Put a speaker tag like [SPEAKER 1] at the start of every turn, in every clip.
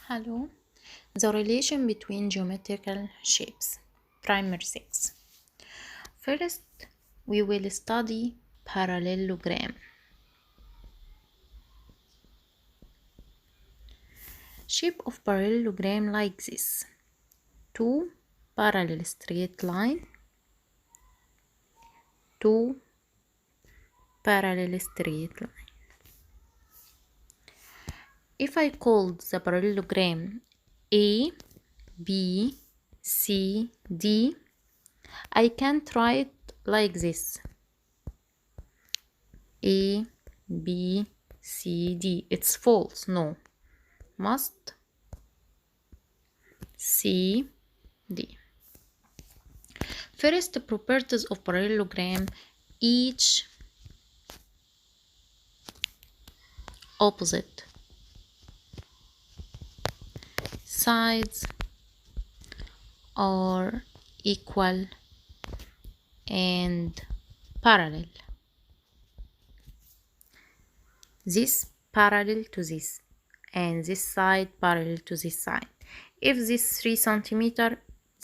[SPEAKER 1] Hello. The relation between geometrical shapes. Primer 6. First, we will study parallelogram. Shape of parallelogram like this. Two parallel straight line. Two parallel straight line. If I called the parallelogram A, B, C, D, I can't write like this. A, B, C, D. It's false. No. Must C, D. First, properties of parallelogram. Each opposite sides are equal and parallel. This parallel to this and this side parallel to this side. If this 3 centimeter,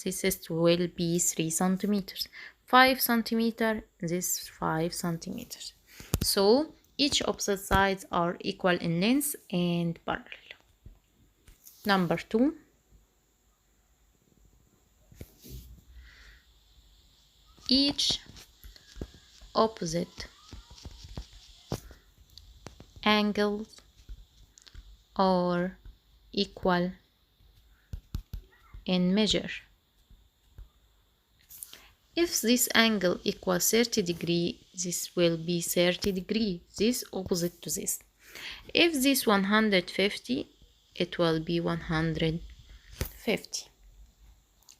[SPEAKER 1] this will be 3 centimeters. 5 centimeter, this 5 centimeters. So each opposite sides are equal in length and parallel. Number 2. Each opposite angles are equal in measure. If this angle equals 30 degree, this will be 30 degree, this opposite to this. If this 150, it will be 150.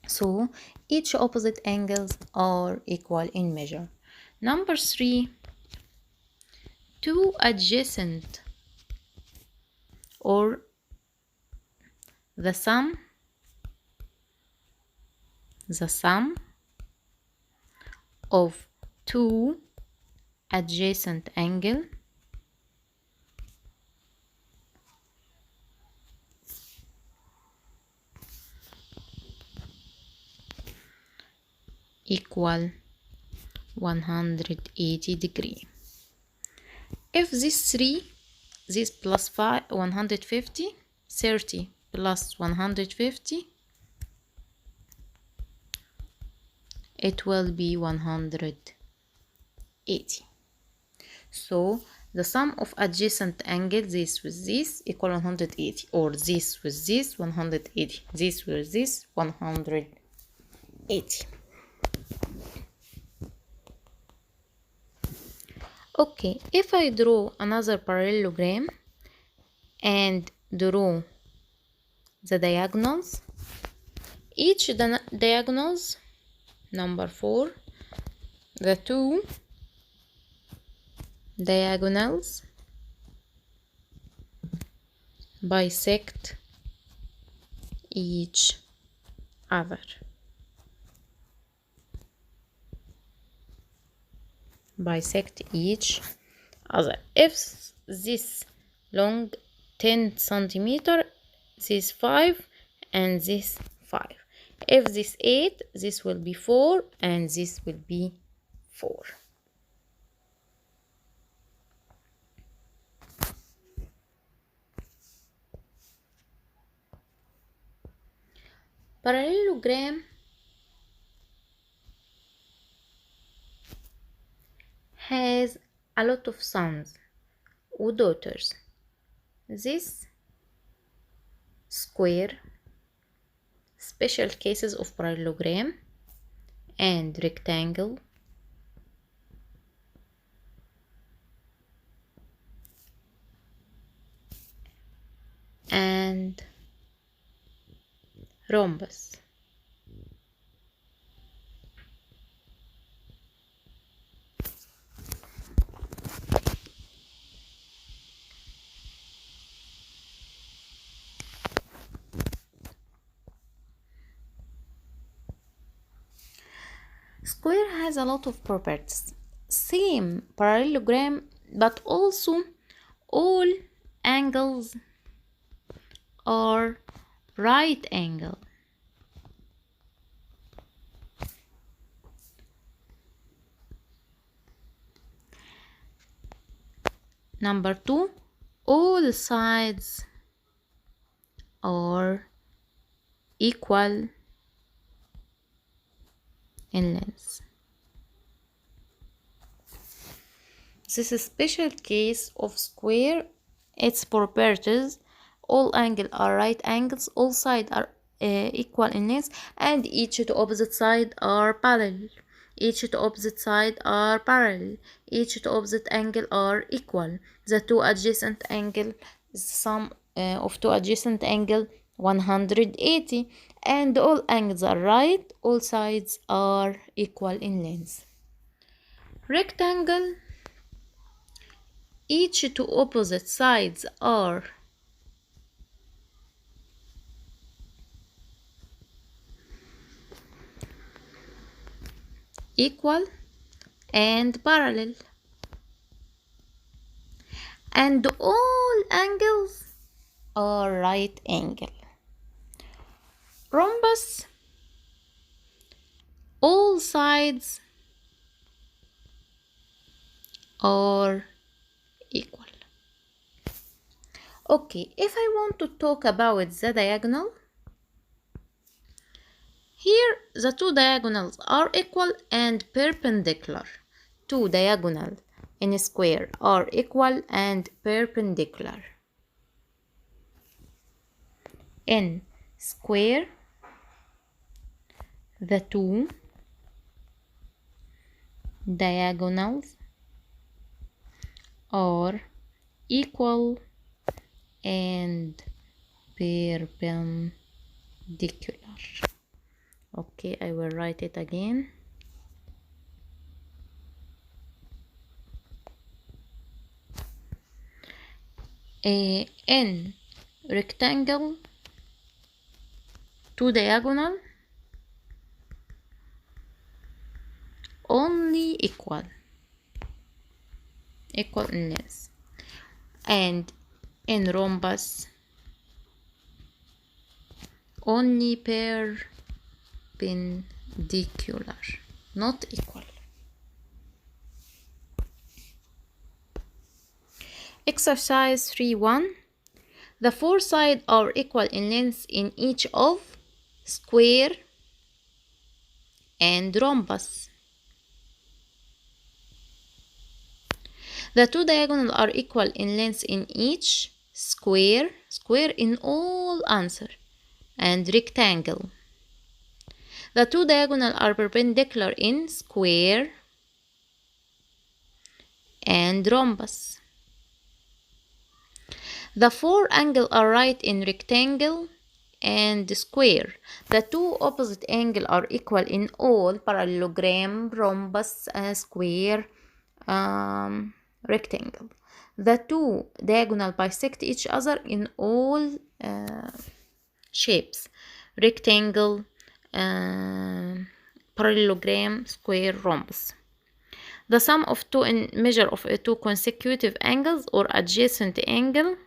[SPEAKER 1] So each opposite angles are equal in measure. Number 3, two adjacent or the sum of two adjacent angle equal 180 degree. If this 3, this plus 5, 150, 30 plus 150, it will be 180. So the sum of adjacent angles, this with this, equal 180, or this with this, 180, this with this, 180. Okay, if I draw another parallelogram and draw the diagonals, each diagonals, number 4, the two diagonals bisect each other. Bisect each other. If this long 10 centimeter, this 5 and this 5. If this 8, this will be 4 and this will be 4. Parallelogram has a lot of sons or daughters. This square, special cases of parallelogram, and rectangle, and rhombus. Square has a lot of properties. Same parallelogram, but also all angles are right angle. Number 2, all sides are equal in length. This is a special case of square. Its properties: all angles are right angles, all sides are equal in length, and each to opposite side are parallel. Each to opposite side are parallel. Each to opposite angle are equal. The two adjacent angle is the sum of two adjacent angle 180, and all angles are right. All sides are equal in length. Rectangle: each to opposite sides are equal and parallel, and all angles are right angle. Rhombus: all sides are equal. Okay, if I want to talk about the diagonal, here the two diagonals are equal and perpendicular. Two diagonals in a square are equal and perpendicular. In square, the two diagonals are equal and perpendicular. Okay, I will write it again. In rectangle, two diagonal only equal in length, and in rhombus only perpendicular, not equal. Exercise 3.1. The four sides are equal in length in each of square and rhombus. The two diagonals are equal in length in each square in all answer, and rectangle. The two diagonals are perpendicular in square and rhombus. The four angles are right in rectangle and square. The two opposite angles are equal in all parallelogram, rhombus, square, rectangle. The two diagonal bisect each other in all shapes: rectangle, parallelogram, square, rhombus. The sum of two measure of two consecutive angles or adjacent angle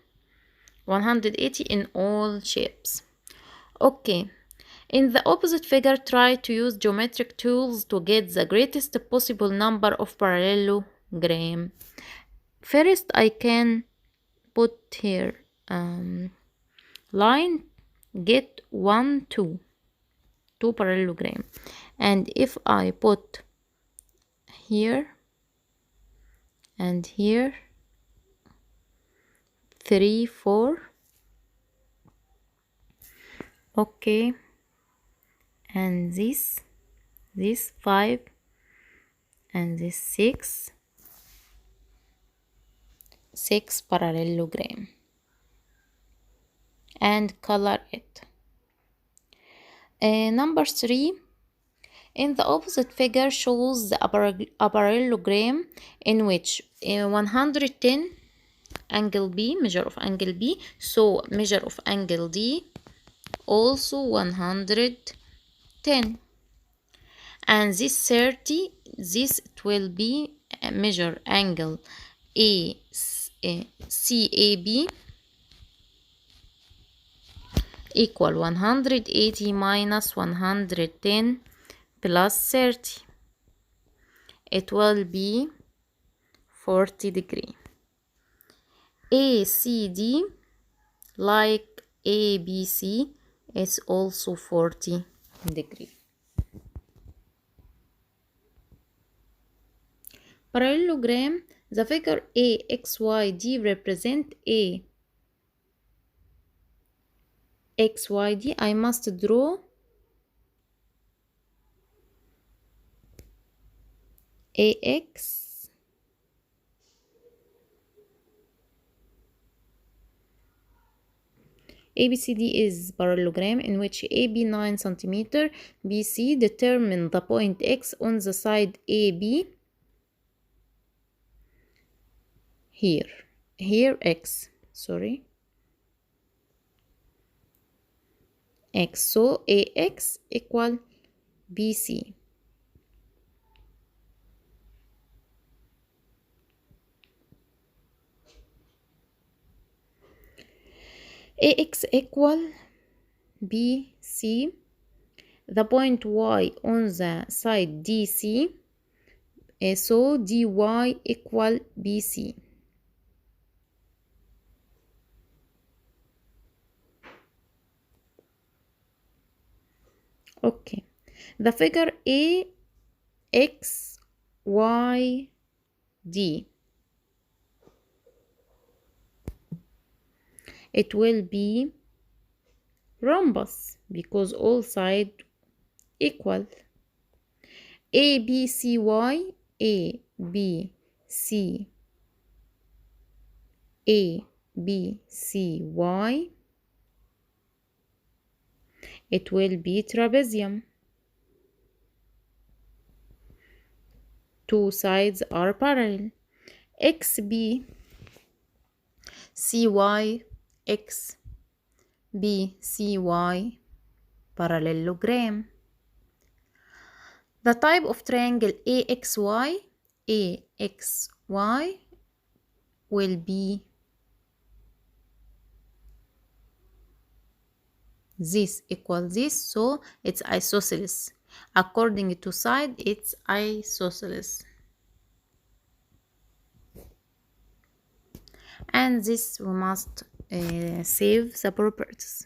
[SPEAKER 1] 180 in all shapes. Okay, in the opposite figure, try to use geometric tools to get the greatest possible number of parallelogram. First, I can put here line, get 1, 2 parallelogram, and if I put here and here 3, 4, okay, and this 5, and this 6 parallelogram, and color it. Number 3, in the opposite figure shows the parallelogram in which 110 angle B, measure of angle B, so measure of angle D also 110, and this 30, this it will be measure angle CAB equal 180 minus 110 plus 30. It will be 40 degree. ACD, like ABC, is also 40 degree. Parallelogram, the figure AXYD represent AXYD. I must draw AX ABCD is parallelogram in which AB 9 cm, BC determine the point X on the side AB. Here X, sorry, X. So AX equal BC. AX equal BC. The point Y on the side DC. So DY equal BC. Okay. The figure AXYD. It will be rhombus because all sides equal. ABCY, ABC, ABCY. It will be trapezium. Two sides are parallel. XB, CY, XBCY, parallelogram. The type of triangle AXY will be this equal this, so it's isosceles. According to side, it's isosceles. And this we must save the properties.